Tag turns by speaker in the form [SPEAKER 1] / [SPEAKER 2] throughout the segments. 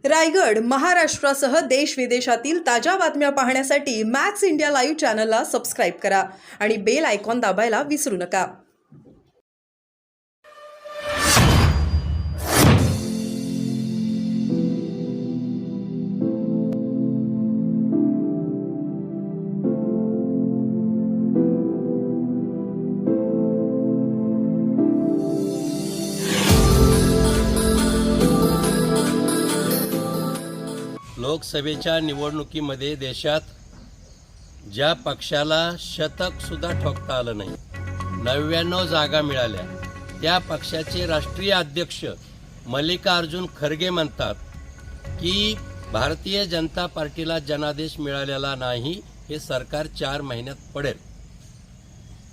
[SPEAKER 1] रायगड, महाराष्ट्रासह देश विदेशातील ताज्या बातम्या पाहण्यासाठी मॅक्स इंडिया लाईव्ह चॅनलला सबस्क्राईब करा आणि बेल आयकॉन दाबायला विसरू नका.
[SPEAKER 2] लोकसभेच्या निवडणुकीमध्ये देशात ज्या पक्षाला शतक सुद्धा ठोकता आलं नाही, 99 जागा मिळाल्या, त्या पक्षाचे राष्ट्रीय अध्यक्ष मल्लिकार्जुन खरगे म्हणतात की भारतीय जनता पार्टीला जनादेश मिळालेला नाही, हे सरकार 4 महिन्यात पडेल.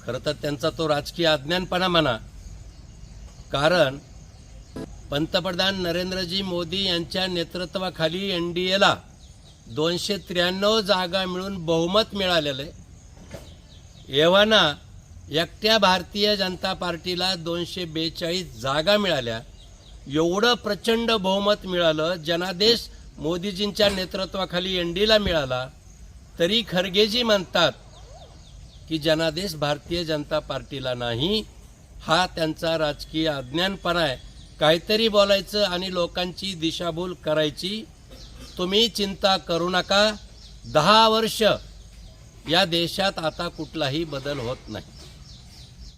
[SPEAKER 2] खरं तर त्यांचा तो राजकीय अज्ञानपणा म्हणा, कारण पंतप्रधान नरेंद्रजी मोदी यांच्या नेतृत्वाखाली एनडीएला 293 जागा मिळून बहुमत मिळालेले, एव्हाना एकट्या भारतीय जनता पार्टीला 242 जागा मिळाल्या. एवढं प्रचंड बहुमत मिळालं, जनादेश मोदीजींच्या नेतृत्वाखाली एनडीएला मिळाला, तरी खरगेजी म्हणतात की जनादेश भारतीय जनता पार्टीला नाही. हा त्यांचा राजकीय अज्ञानपणा आहे. काहीतरी बोलायचं आणि लोकांची दिशाभूल करायची. तुम्ही चिंता करू नका, 10 वर्ष या देशात आता कुठलाही बदल होत नाही.